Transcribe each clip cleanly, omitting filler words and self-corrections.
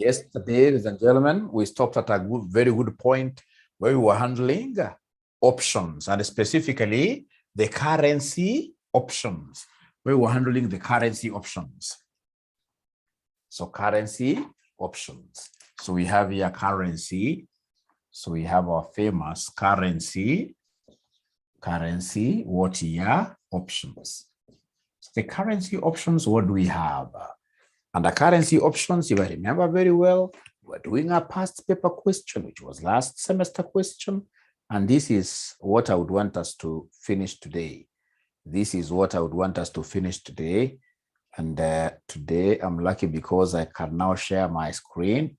Yesterday, ladies and gentlemen, we stopped at a very good point where we were handling options, and specifically the currency options. We were handling the currency options. So currency options. So we have here currency. So we have our famous currency, what here? Options. So the currency options, what do we have? And the currency options, if I remember very well, we're doing a past paper question, which was last semester question. And this is what I would want us to finish today. This is what I would want us to finish today. And today I'm lucky because I can now share my screen.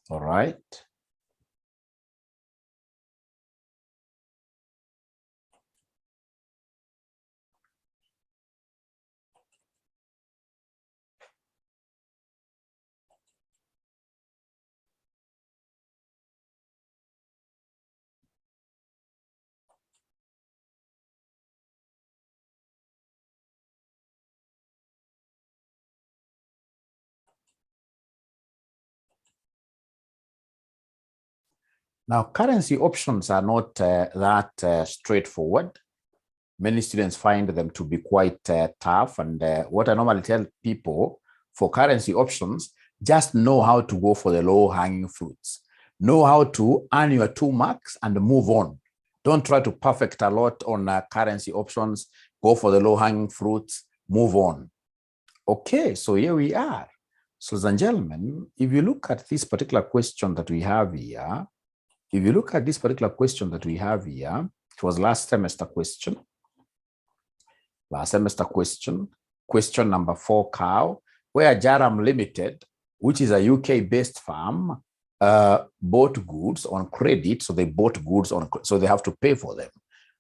All right. Now, currency options are not that straightforward. Many students find them to be quite tough. And what I normally tell people for currency options, just know how to go for the low-hanging fruits. Know how to earn your 2 marks and move on. Don't try to perfect a lot on currency options. Go for the low-hanging fruits, move on. Okay, so here we are. So, ladies and gentlemen, if you look at this particular question that we have here, it was last semester question. Question number 4, cow, where Jaram Limited, which is a UK-based firm, bought goods on credit. So they bought goods on, so they have to pay for them.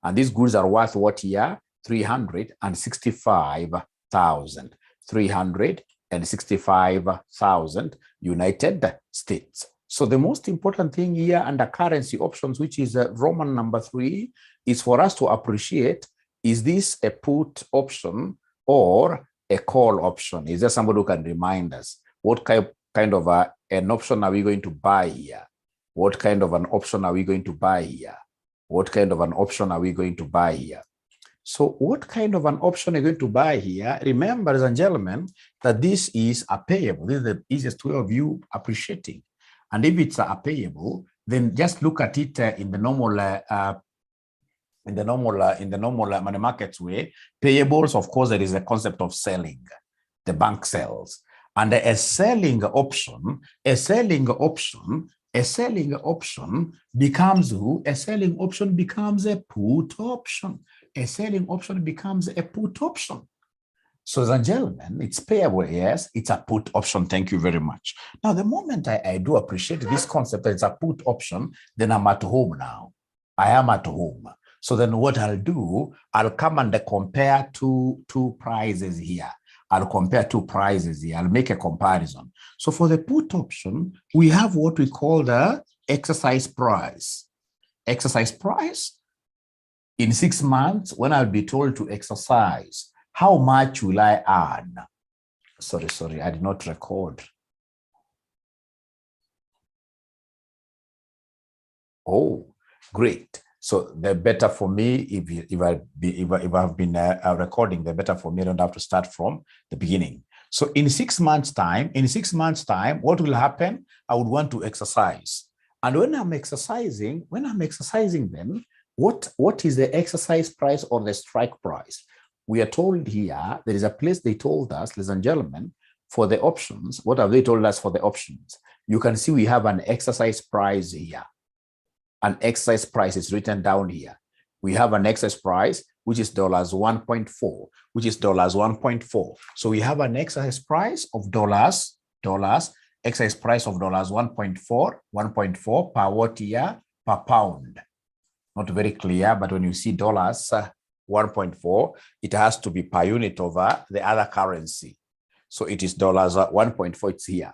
And these goods are worth what here? 365,000. 365,000 United States. So the most important thing here under currency options, which is Roman number 3, is for us to appreciate, is this a put option or a call option? Is there somebody who can remind us what kind of an option are we going to buy here? What kind of an option are we going to buy here? What kind of an option are we going to buy here? So what kind of an option are you going to buy here? Remember, ladies and gentlemen, that this is a payable. This is the easiest way of you appreciating. And if it's a payable, then just look at it in the normal money markets way. Payables, of course, there is a concept of selling. The bank sells, and a selling option becomes who? A selling option becomes a put option. A selling option becomes a put option. So, ladies and gentlemen, it's payable, yes, it's a put option. Thank you very much. Now, the moment I do appreciate this concept that it's a put option, then I'm at home now. I am at home. So then what I'll do, I'll come and compare two prices here. I'll compare 2 prices here. I'll make a comparison. So for the put option, we have what we call the exercise price. Exercise price in 6 months, when I'll be told to exercise, how much will I earn? Sorry, I did not record. Oh, great. So the better for me, if I've been recording, the better for me. I don't have to start from the beginning. So in 6 months' time, what will happen? I would want to exercise. And when I'm exercising, then what is the exercise price or the strike price? We are told here, there is a place they told us, ladies and gentlemen, for the options. What have they told us for the options? You can see we have an exercise price here. An exercise price is written down here. We have an exercise price, which is $1.4, So we have an exercise price of exercise price of $1.4 per what here? Per pound. Not very clear, but when you see dollars, 1.4, it has to be per unit over the other currency. So it is $1.4, it's here.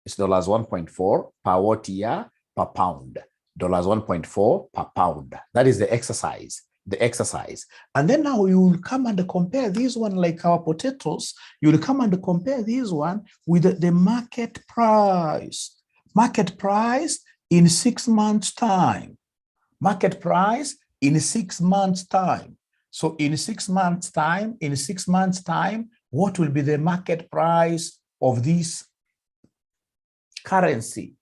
It's $1.4 per what here? Per pound. $1.4 per pound. That is the exercise. the exercise. And then now you will come and compare this one, like our potatoes, you will come and compare this one with the market price. Market price in 6 months' time. Market price in 6 months' time. So in 6 months' time, what will be the market price of this currency?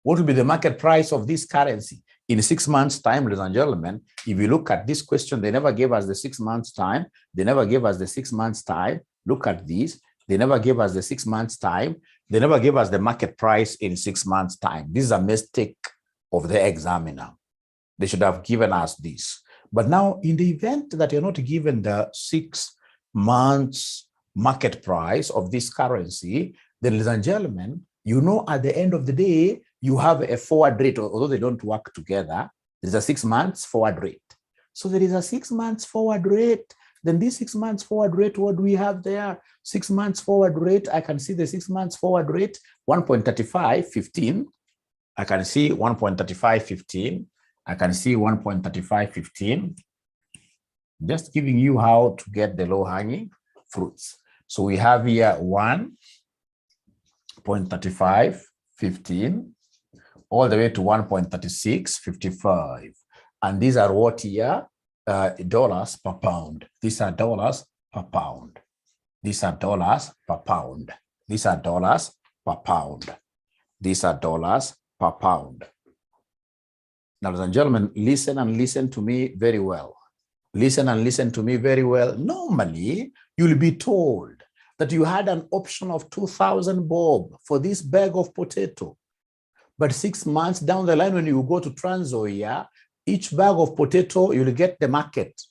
What will be the market price of this currency in 6 months' time, ladies and gentlemen? If you look at this question, they never gave us the 6 months' time. They never gave us the 6 months' time. Look at this. They never gave us the 6 months' time. They never gave us the market price in 6 months' time. This is a mistake of the examiner. They should have given us this. But now, in the event that you're not given the 6 months market price of this currency, then, ladies and gentlemen, you know, at the end of the day, you have a forward rate, although they don't work together. There's a 6 months forward rate. So there is a 6 months forward rate. Then this 6 months forward rate, what do we have there? 6 months forward rate, I can see the 6 months forward rate, 1.3515. I can see 1.3515. I can see 1.3515. Just giving you how to get the low-hanging fruits. So we have here 1.3515 all the way to 1.3655. And these are what here? Dollars per pound. These are dollars per pound. These are dollars per pound. These are dollars per pound. These are dollars per pound. Now, ladies and gentlemen, listen and listen to me very well. Listen and listen to me very well. Normally, you'll be told that you had an option of 2,000 bob for this bag of potato. But 6 months down the line, when you go to Transoia, each bag of potato, you'll get the market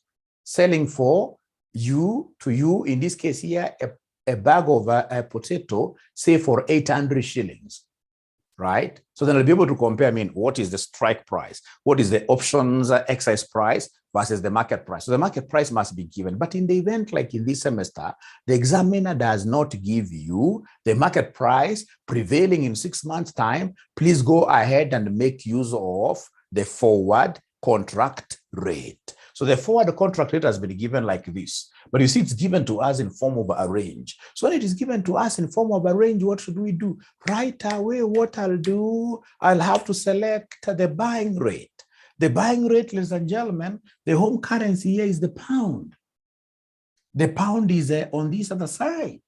selling for you, to you, in this case here, a bag of a potato, say for 800 shillings. Right? So then I'll be able to compare, what is the strike price? What is the options excise price versus the market price? So the market price must be given. But in the event, like in this semester, the examiner does not give you the market price prevailing in 6 months' time. Please go ahead and make use of the forward contract rate. So the forward contract rate has been given like this. But you see, it's given to us in form of a range. So when it is given to us in form of a range, what should we do? Right away, what I'll do, I'll have to select the buying rate. The buying rate, ladies and gentlemen, the home currency here is the pound. The pound is on this other side.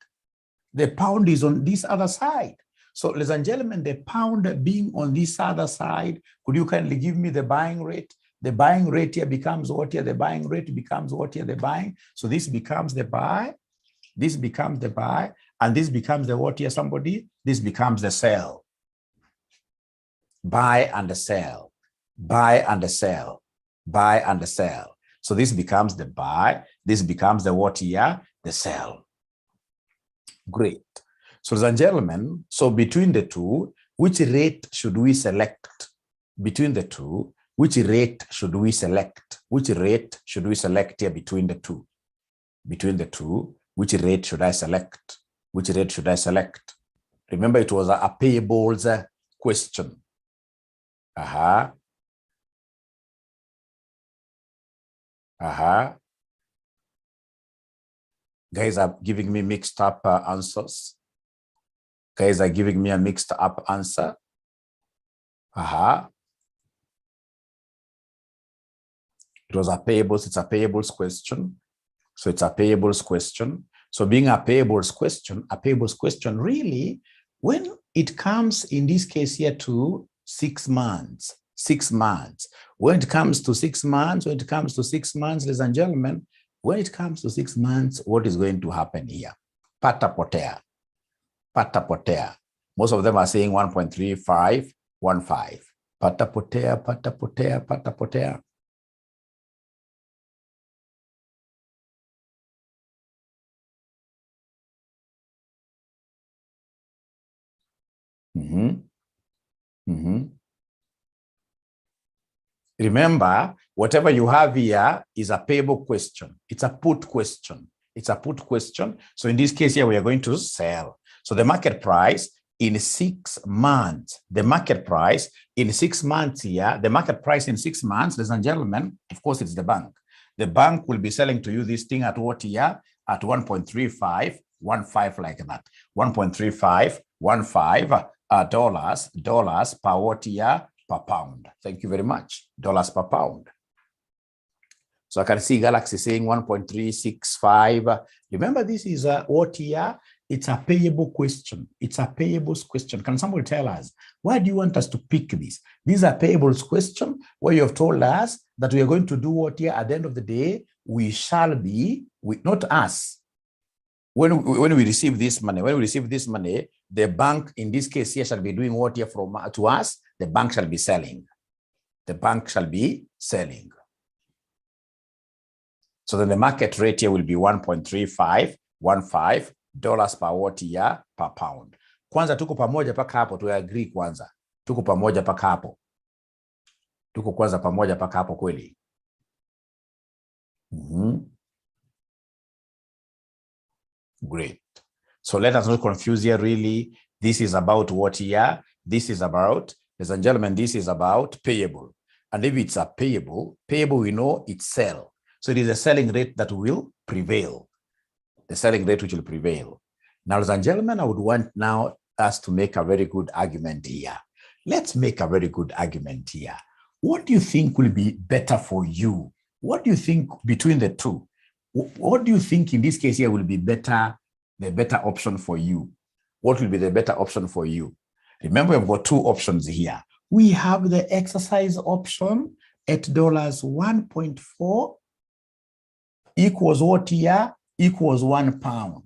The pound is on this other side. So, ladies and gentlemen, the pound being on this other side, could you kindly give me the buying rate? The buying rate here becomes what here? The buying rate becomes what here? The buying. So this becomes the buy. This becomes the buy. And this becomes the what here, somebody? This becomes the sell. Buy and the sell. Buy and the sell. Buy and the sell. So this becomes the buy. This becomes the what here? The sell. Great. So, ladies and gentlemen, so between the two, which rate should we select? Between the two, which rate should we select? Which rate should we select here between the two? Between the two, which rate should I select? Which rate should I select? Remember, it was a payables question. Guys are giving me mixed up answers. Guys are giving me a mixed up answer. It was a payables, it's a payables question. So it's a payables question. So being a payables question really, when it comes in this case here to 6 months, 6 months. When it comes to 6 months, ladies and gentlemen, when it comes to 6 months, what is going to happen here? Pata potea. Pata potea. Most of them are saying 1.3515. Pata potea, pata potea, pata potea. Remember, whatever you have here is a payable question. It's a put question. It's a put question. So in this case here, we are going to sell. So the market price in 6 months, the market price in 6 months here, the market price in 6 months, ladies and gentlemen, of course, it's the bank. The bank will be selling to you this thing at what here? At 1.3515, like that. 1.3515 dollars per what here? Per pound. Thank you very much. Dollars per pound. So I can see Galaxy saying 1.365. Remember, this is what here? It's a payable question. It's a payables question. Can somebody tell us, why do you want us to pick this? These are payables question where you have told us that we are going to do what here at the end of the day, we shall be, not us. When we receive this money, the bank in this case here shall be doing what here from to us, the bank shall be selling. The bank shall be selling. So then the market rate here will be 1.3515 dollars per what here per pound. Kwanza tuko pamoja paka hapo, tu agree kwanza. Tuko pamoja paka hapo. Tuko kwanza pamoja paka hapo kweli. Great. So let us not confuse here really. This is about what here? This is about, ladies and gentlemen, this is about payable. And if it's a payable we know it's sell. So it is a selling rate that will prevail. The selling rate which will prevail. Now, ladies and gentlemen, I would want now us to make a very good argument here. Let's make a very good argument here. What do you think will be better for you? What do you think between the two? What do you think in this case here will be better, the better option for you? What will be the better option for you? Remember, we've got two options here. We have the exercise option at $1.4 equals what here? Equals £1.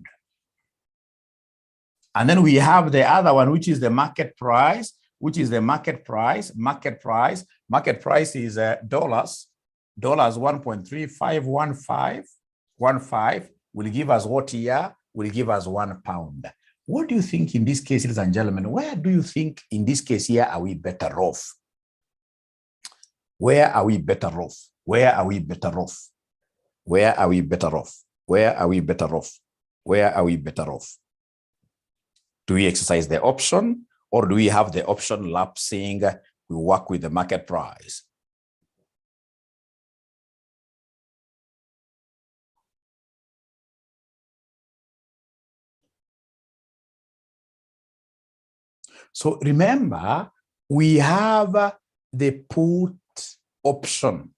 And then we have the other one, which is the market price, Market price is dollars 1.3515 will give us what here? Will give us £1. What do you think in this case, ladies and gentlemen? Where do you think in this case here are we better off? Where are we better off? Where are we better off? Where are we better off? Where are we better off? Where are we better off? Do we exercise the option, or do we have the option lapsing? We work with the market price. So remember, we have the put option.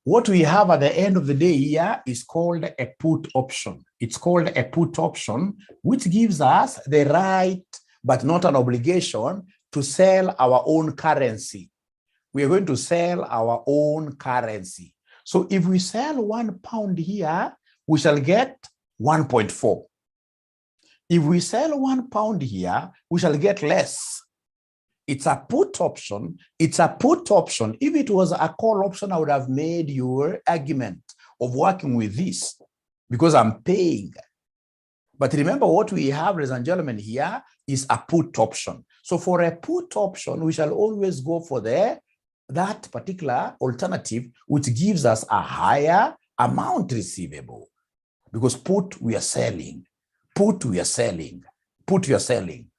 What we have at the end of the day here is called a put option. It's called a put option, which gives us the right, but not an obligation, to sell our own currency. We are going to sell our own currency. So if we sell £1 here, we shall get 1.4. If we sell £1 here, we shall get less. It's a put option. It's a put option. If it was a call option, I would have made your argument of working with this because I'm paying. But remember, what we have, ladies and gentlemen, here is a put option. So for a put option, we shall always go for that particular alternative, which gives us a higher amount receivable. Because put, we are selling. Put, we are selling. Put, we are selling.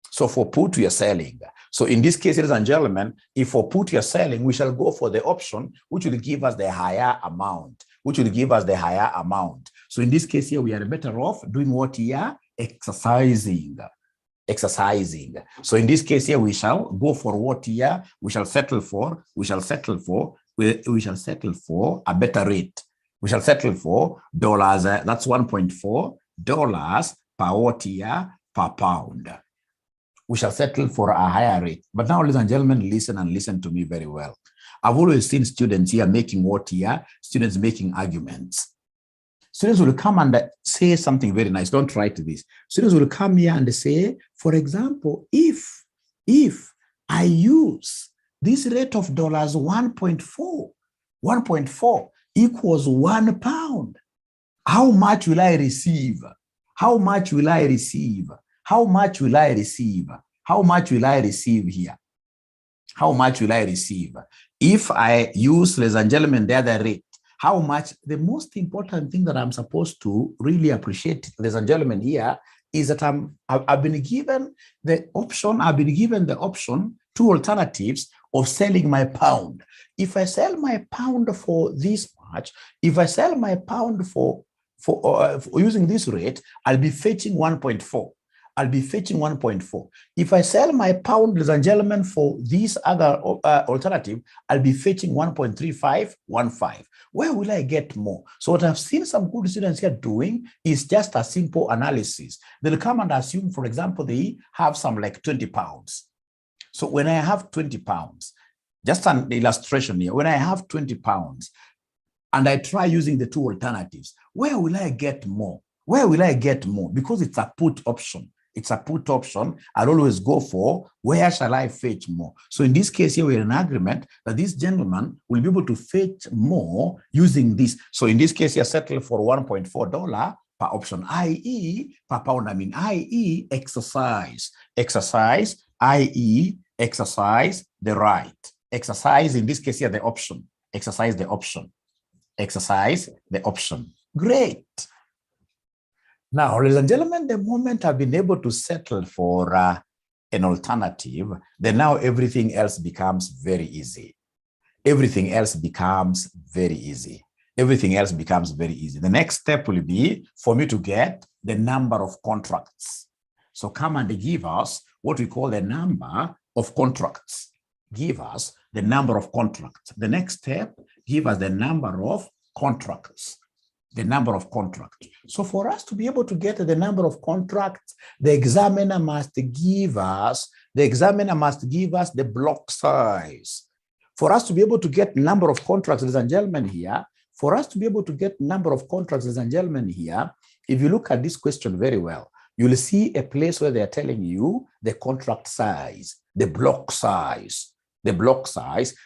So for put, we are selling. So in this case, ladies and gentlemen, if for put you're selling, we shall go for the option which will give us the higher amount, So in this case here, we are better off doing what here? Exercising. So in this case here, we shall go for what here? We shall settle for a better rate. We shall settle for dollars. That's $1.4 per what here? Per pound. We shall settle for a higher rate. But now, ladies and gentlemen, listen to me very well. I've always seen students here making what here? Students making arguments. Students will come and say something very nice. Don't write this. Students will come here and say, for example, if I use this rate of dollars 1.4 equals £1, how much will I receive? How much will I receive? How much will I receive? How much will I receive here? How much will I receive? If I use, ladies and gentlemen, the other rate, how much? The most important thing that I'm supposed to really appreciate, ladies and gentlemen, here is that I've been given the option, two alternatives of selling my pound. If I sell my pound for this much, if I sell my pound for using this rate, I'll be fetching 1.4. I'll be fetching 1.4. If I sell my pound, ladies and gentlemen, for this other alternative, I'll be fetching 1.3515. Where will I get more? So what I've seen some good students here doing is just a simple analysis. They'll come and assume, for example, they have some like 20 pounds. So when I have 20 pounds, just an illustration here, when I have 20 pounds and I try using the two alternatives, where will I get more? Where will I get more? Because it's a put option. It's a put option. I'll always go for where shall I fetch more. So in this case here, we're in agreement that this gentleman will be able to fetch more using this. So in this case here, settle for $1.4 per option, i.e. per pound, i.e. exercise, i.e. exercise the right. Exercise, in this case here, the option. Exercise the option. Exercise the option. Great. Now, ladies and gentlemen, the moment I've been able to settle for an alternative, then now everything else becomes very easy. Everything else becomes very easy. Everything else becomes very easy. The next step will be for me to get the number of contracts. So come and give us what we call the number of contracts. Give us the number of contracts. The next step, give us the number of contracts. The number of contracts. So for us to be able to get the number of contracts, the examiner must give us the block size. For us to be able to get number of contracts, ladies and gentlemen, here, for us to be able to get number of contracts, ladies and gentlemen, here, if you look at this question very well, you'll see a place where they're telling you the contract size, the block size,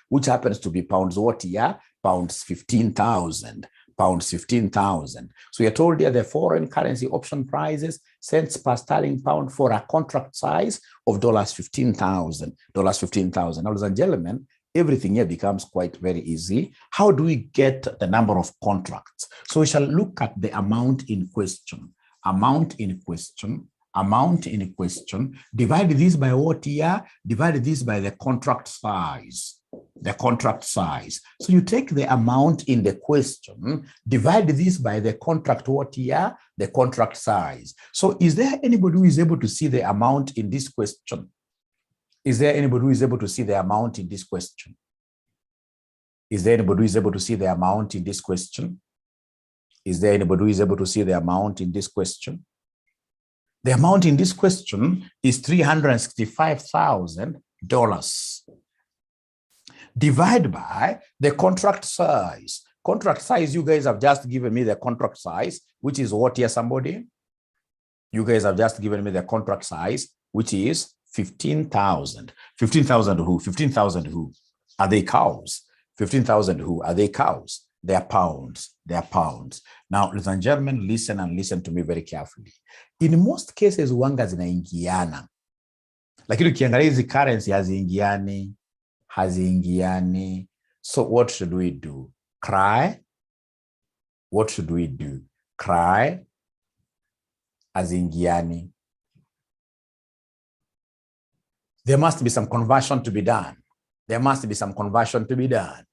which happens to be pounds what here? Pounds 15,000. Pounds 15,000. So you're told here the foreign currency option prices cents per sterling pound for a contract size of $15,000. $15,000. Now, ladies and gentlemen, everything here becomes quite very easy. How do we get the number of contracts? So we shall look at the amount in question. Amount in question. Divide this by what here? Divide this by the contract size. The contract size. So you take the amount in the question, divide this by the contract what here? The contract size. So is there anybody who is able to see the amount in this question? Is there anybody who is able to see the amount in this question? Is there anybody who is able to see the amount in this question? Is there anybody who is able to see the amount in this question? The amount in this question is $365,000. Divide by the contract size. Contract size, you guys have just given me the contract size, which is what here, somebody? You guys have just given me the contract size, which is 15,000. 15,000 who? 15,000 who? Are they cows? 15,000 who? Are they cows? They are pounds. They are pounds. Now, ladies and gentlemen, listen and listen to me very carefully. In most cases, wanga zinaingiana. Lakini ukiangalia hizi currency haziingiani. So what should we do? Cry? What should we do? Cry? Haziingiani. There must be some conversion to be done. There must be some conversion to be done.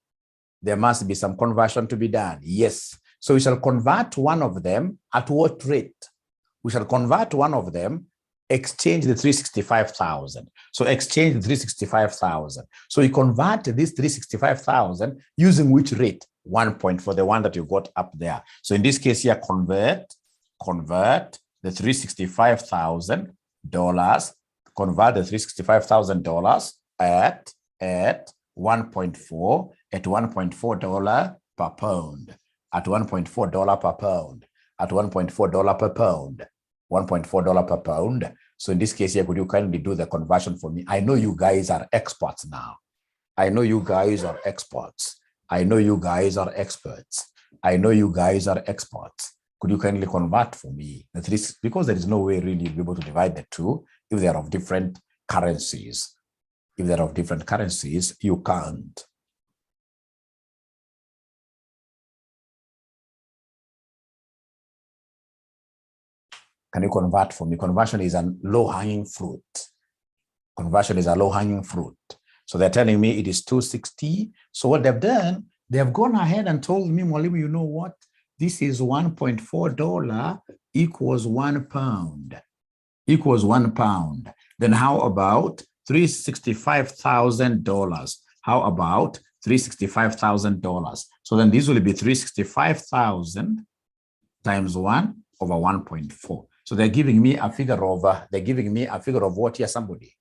There must be some conversion to be done. Yes. So we shall convert one of them at what rate? We shall convert one of them, exchange the 365,000. So exchange the 365,000. So you convert this 365,000 using which rate? 1 point for the one that you got up there. So in this case here, convert the $365,000, convert the $365,000 at 1.4 at $1.4 per pound, at $1.4 per pound, at $1.4 per pound, $1.4 per pound. So in this case here, could you kindly do the conversion for me? I know you guys are experts now. I know you guys are experts. I know you guys are experts. I know you guys are experts. Could you kindly convert for me the three, because there is no way really you'll be able to divide the two if they are of different currencies. If they're of different currencies, you can't. Can you convert for me? Conversion is a low-hanging fruit. Conversion is a low-hanging fruit. So they're telling me it is 260. So what they've done, they have gone ahead and told me, Mwalimu, you know what? This is $1.4 equals £1. Equals £1. Then how about $365,000? How about $365,000? So then this will be 365,000 times 1 over 1.4. So they're giving me a figure of what here, somebody?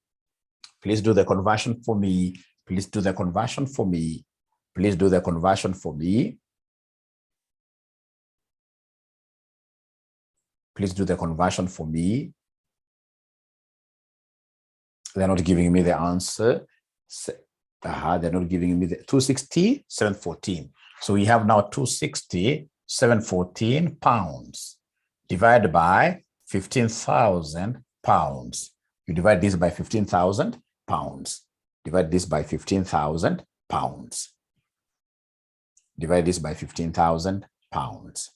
Please do the conversion for me. Please do the conversion for me. Please do the conversion for me. Please do the conversion for me. They're not giving me the answer. They're not giving me the 260, 714. So we have now 260, 714 pounds divided by 15,000 pounds. You divide this by 15,000 pounds. Divide this by 15,000 pounds. Divide this by 15,000 pounds,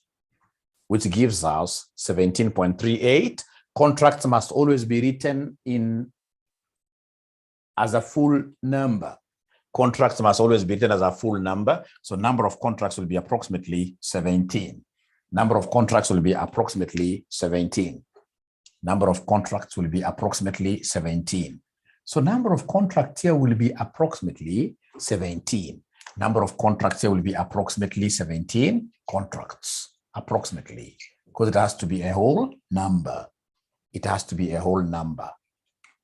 which gives us 17.38. Contracts must always be written in as a full number. Contracts must always be written as a full number. So number of contracts will be approximately 17. Number of contracts will be approximately 17. Number of contracts will be approximately 17. So number of contracts here will be approximately 17. Number of contracts here will be approximately 17 contracts. Approximately. Because it has to be a whole number. It has to be a whole number.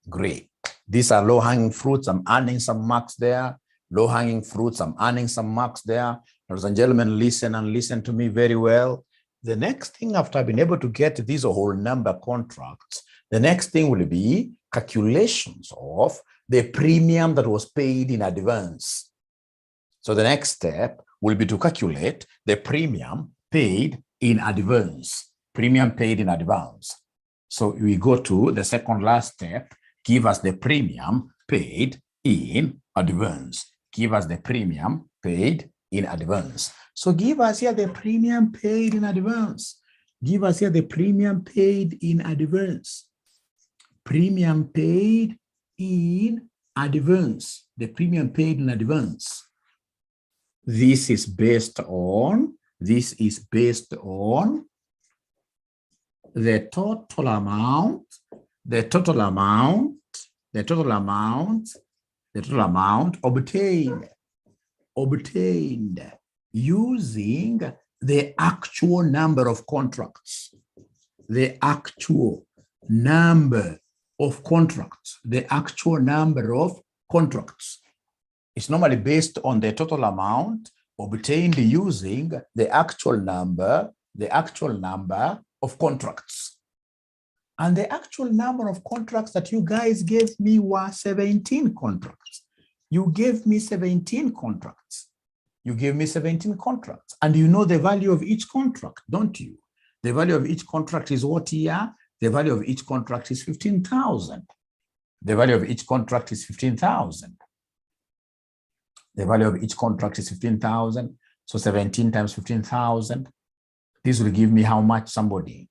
Great. These are low-hanging fruits. I'm earning some marks there. Low-hanging fruits. I'm earning some marks there. Ladies and gentlemen, listen and listen to me very well. The next thing after I've been able to get these whole number contracts, the next thing will be calculations of the premium that was paid in advance. So the next step will be to calculate the premium paid in advance. Premium paid in advance. So we go to the second last step. Give us the premium paid in advance. Give us the premium paid in advance. So give us here the premium paid in advance. Give us here the premium paid in advance. Premium paid in advance. The premium paid in advance. This is based on the total amount obtained using the actual number of contracts. The actual number of contracts. The actual number of contracts. It's normally based on the total amount obtained using the actual number of contracts. And the actual number of contracts that you guys gave me were 17 contracts. You gave me 17 contracts. You gave me 17 contracts. And you know the value of each contract, don't you? The value of each contract is what here? The value of each contract is 15,000. The value of each contract is 15,000. The value of each contract is 15,000. So 17 times 15,000. This will give me how much, somebody?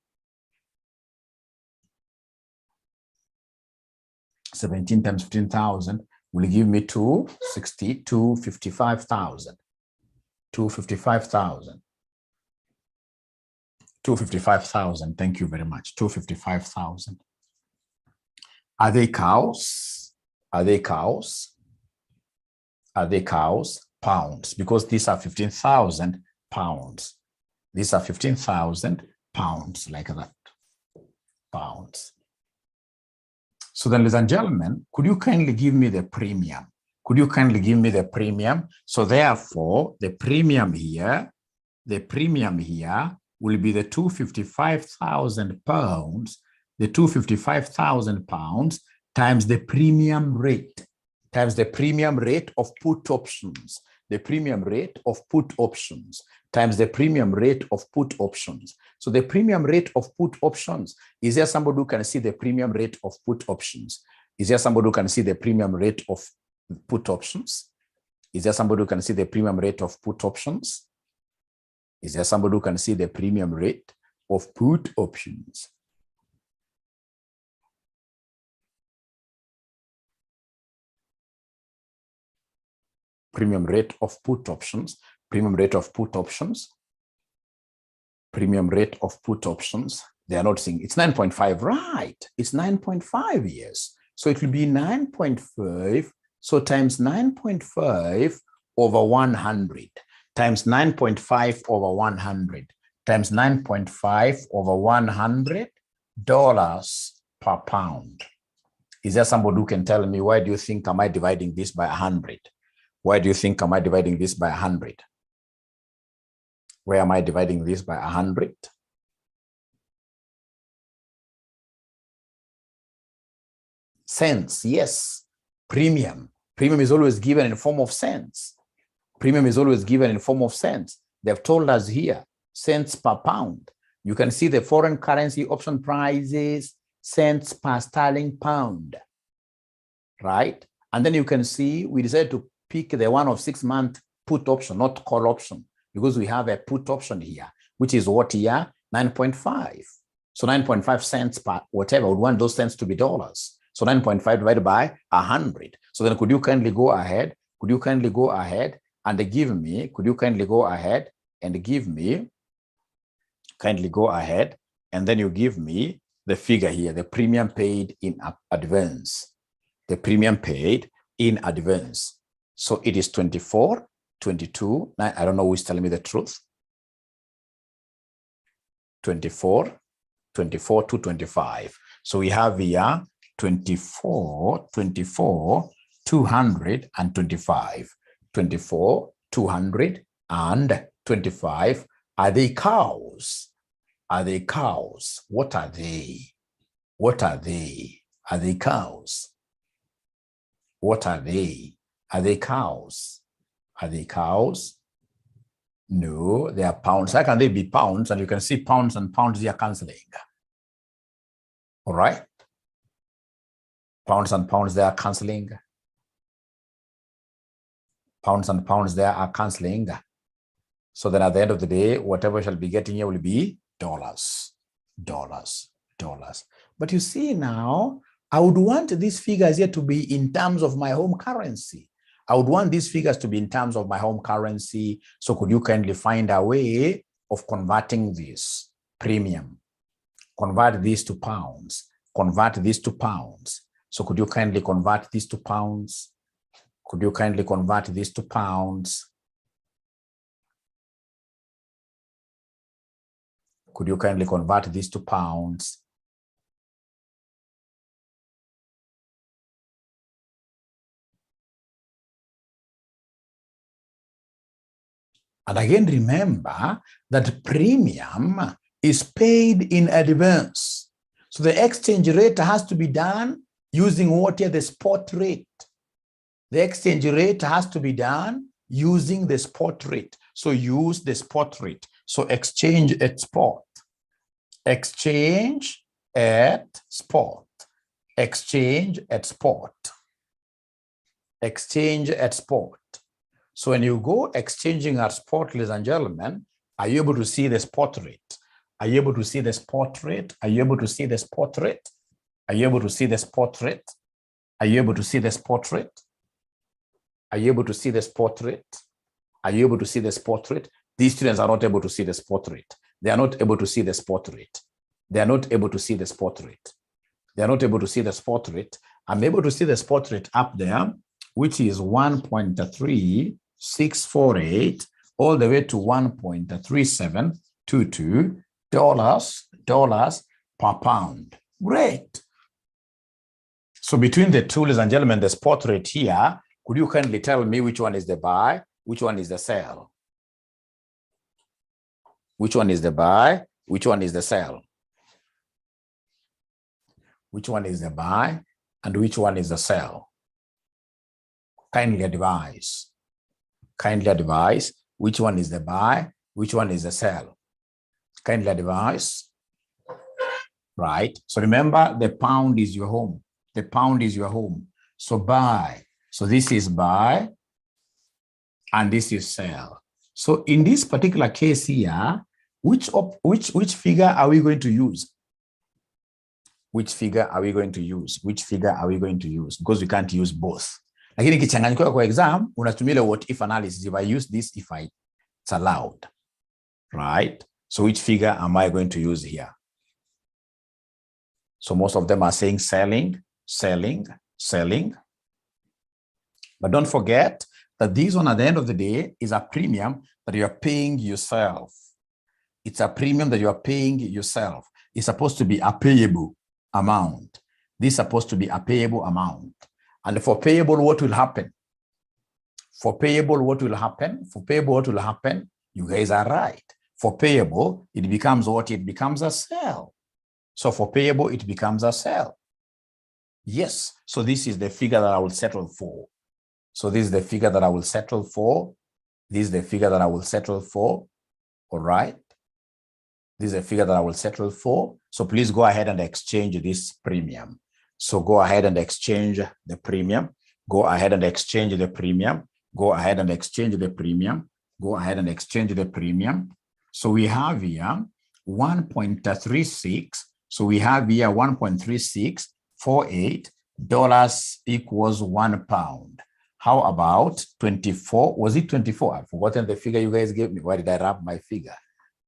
17 times 15,000 will give me 260, 255,000. 255,000. 255,000. Thank you very much. 255,000. Are they cows? Are they cows? Are they cows? Pounds, because these are 15,000 pounds. These are 15,000 pounds, like that. Pounds. So then, ladies and gentlemen, could you kindly give me the premium? Could you kindly give me the premium? So therefore, the premium here will be the 255,000 pounds, the 255,000 pounds times the premium rate, times the premium rate of put options, the premium rate of put options, times the premium rate of put options. So the premium rate of put options, is there somebody who can see the premium rate of put options? Is there somebody who can see the premium rate of put options? Is there somebody who can see the premium rate of put options? Is there somebody who can see the premium rate of put options? premium rate of put options, premium rate of put options, premium rate of put options. They are not saying it's 9.5, right? It's 9.5 years. So it will be 9.5. So times 9.5 over 100 times 9.5 over 100 times 9.5 over $100 per pound. Is there somebody who can tell me, why do you think am I dividing this by 100? Why do you think am I dividing this by 100? Where am I dividing this by 100? Cents, yes. Premium. Premium is always given in form of cents. Premium is always given in form of cents. They've told us here, cents per pound. You can see the foreign currency option prices, cents per sterling pound, right? And then you can see we decided to pick the one of 6-month put option, not call option, because we have a put option here, which is what here? 9.5. So 9.5 cents per whatever, we want those cents to be dollars. So 9.5 divided by 100. So then could you kindly go ahead? Could you kindly go ahead and give me, could you kindly go ahead and give me, kindly go ahead, and then you give me the figure here, the premium paid in advance. The premium paid in advance. So it is 24, 22, I don't know who is telling me the truth. 24 to 25. So we have here 24, 225. 24, 225. Are they cows? Are they cows? What are they? What are they? Are they cows? What are they? Are they cows? Are they cows? No, they are pounds. How can they be pounds? And you can see pounds and pounds here cancelling. All right. Pounds and pounds, they are cancelling. Pounds and pounds, they are cancelling. So then at the end of the day, whatever shall be getting here will be dollars, dollars, dollars. But you see now, I would want these figures here to be in terms of my home currency. I would want these figures to be in terms of my home currency. So could you kindly find a way of converting this premium? Convert this to pounds. Convert this to pounds. So could you kindly convert this to pounds? Could you kindly convert this to pounds? Could you kindly convert this to pounds? And again, remember that premium is paid in advance. So the exchange rate has to be done using what here? The spot rate. The exchange rate has to be done using the spot rate. So use the spot rate. So exchange at spot. Exchange at spot. Exchange at spot. Exchange at spot. So when you go exchanging at spot, ladies and gentlemen, are you able to see the spot rate? Are you able to see the spot rate? Are you able to see the spot rate? Are you able to see the spot rate? Are you able to see the spot rate? Are you able to see the spot rate? Are you able to see the spot rate? These students are not able to see the spot rate. They are not able to see the spot rate. They are not able to see the spot rate. They are not able to see the spot rate. I'm able to see the spot rate up there, which is 1.3648 all the way to 1.3722 dollars per pound. Great. So between the two, ladies and gentlemen, the spot rate here, could you kindly tell me which one is the buy, which one is the sell? Which one is the buy, which one is the sell? Which one is the buy and which one is the sell? Kindly advise. Kindly advise which one is the buy, which one is the sell. Kindly advise. Right. So remember, the pound is your home. The pound is your home. So buy. So this is buy and this is sell. So in this particular case here, which figure are we going to use? Which figure are we going to use? Which figure are we going to use? Because we can't use both. Lakini kichanganyiko kwa exam, unatumia ile what if analysis. If I use this, if it's allowed, right? So which figure am I going to use here? So most of them are saying selling, selling, selling. But don't forget that this one at the end of the day is a premium that you are paying yourself. It's a premium that you are paying yourself. It's supposed to be a payable amount. This is supposed to be a payable amount. And for payable, what will happen? For payable, what will happen? For payable, what will happen? You guys are right. For payable, it becomes what? It becomes a sale. So for payable, it becomes a sale. Yes. So this is the figure that I will settle for. So this is the figure that I will settle for. This is the figure that I will settle for. All right. This is a figure that I will settle for. So please go ahead and exchange this premium. So go ahead and exchange the premium. Go ahead and exchange the premium. Go ahead and exchange the premium. Go ahead and exchange the premium. So we have here 1.36. So we have here 1.3648 dollars equals £1. How about 24? Was it 24? I've forgotten the figure you guys gave me. Why did I rub my figure?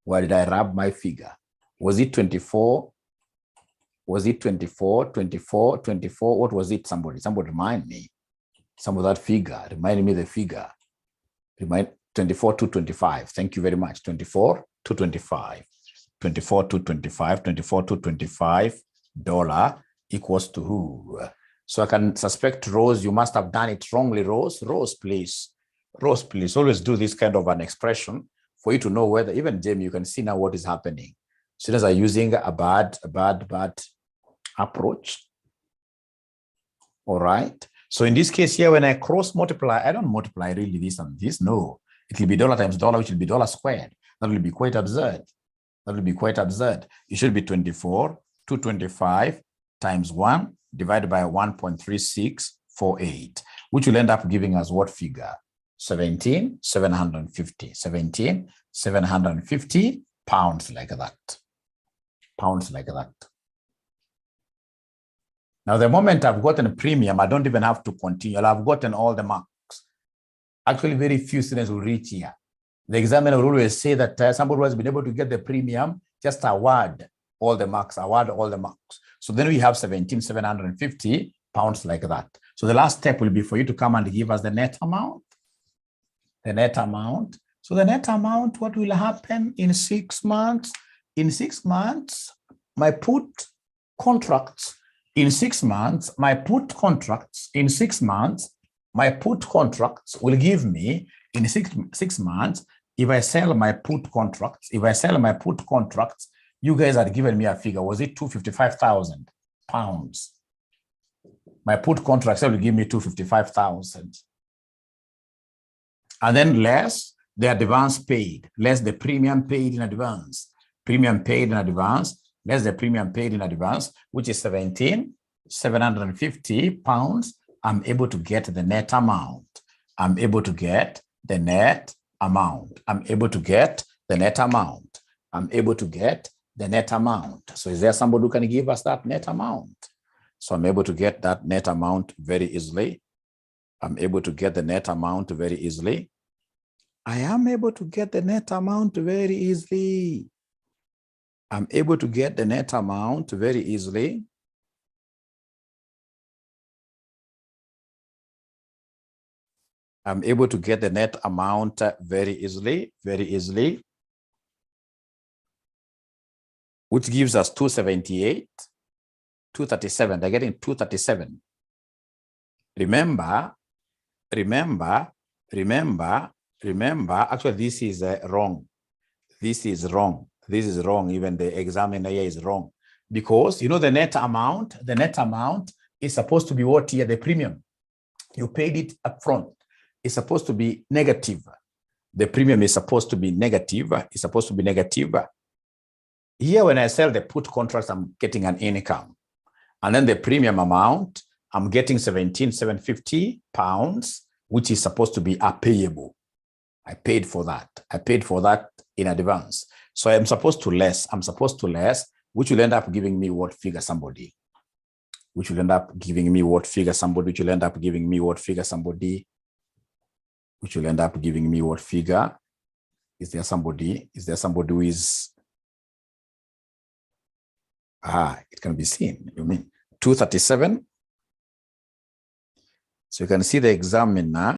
Why did I rub my figure? Was it 24? Was it 24? 24? 24? What was it? Somebody remind me. Some of that figure. Remind me the figure. Remind 24 to 25. Thank you very much. 24 to 25. 24 to 25. 24 to 25 dollar equals to who? So I can suspect Rose, you must have done it wrongly, Rose. Rose, please. Rose, please. Always do this kind of an expression for you to know whether, even Jamie, you can see now what is happening. Students are using a bad approach. All right. So in this case here, when I cross multiply, I don't multiply really this and this. No, it will be dollar times dollar, which will be dollar squared. That will be quite absurd. That will be quite absurd. It should be 24 to 25 times 1 divided by 1.3648, which will end up giving us what figure? 17,750. 17,750 pounds like that. Pounds like that. Now, the moment I've gotten a premium, I don't even have to continue. I've gotten all the marks. Actually, very few students will reach here. The examiner will always say that somebody who has been able to get the premium, just award all the marks, award all the marks. So then we have 17,750 pounds like that. So the last step will be for you to come and give us the net amount. The net amount. So the net amount, what will happen in 6 months? In 6 months, my put contracts. In 6 months, my put contracts. In 6 months, my put contracts will give me in six months. If I sell my put contracts, you guys had given me a figure. Was it 255,000 pounds? My put contracts will give me 255,000. And then less the advance paid, less the premium paid in advance. Premium paid in advance, less the premium paid in advance, which is 17,750 pounds. I'm able to get the net amount. I'm able to get the net amount. I'm able to get the net amount. I'm able to get the net amount. So is there somebody who can give us that net amount? So I'm able to get that net amount very easily. I'm able to get the net amount very easily. I am able to get the net amount very easily. I'm able to get the net amount very easily. I'm able to get the net amount very easily, which gives us 278, 237. They're getting 237. Remember, actually this is wrong. This is wrong. This is wrong. Even the examiner here is wrong. Because, you know, the net amount is supposed to be what here? The premium. You paid it up front. It's supposed to be negative. The premium is supposed to be negative. It's supposed to be negative. Here, when I sell the put contracts, I'm getting an income. And then the premium amount, I'm getting 17,750 pounds, which is supposed to be a payable. I paid for that. I paid for that in advance. So I'm supposed to less, which will end up giving me what figure, somebody? which will end up giving me what figure? Somebody, which will end up giving me what figure? Somebody, which will end up giving me what figure? Is there somebody who is, it can be seen. You mean 237? So you can see the examiner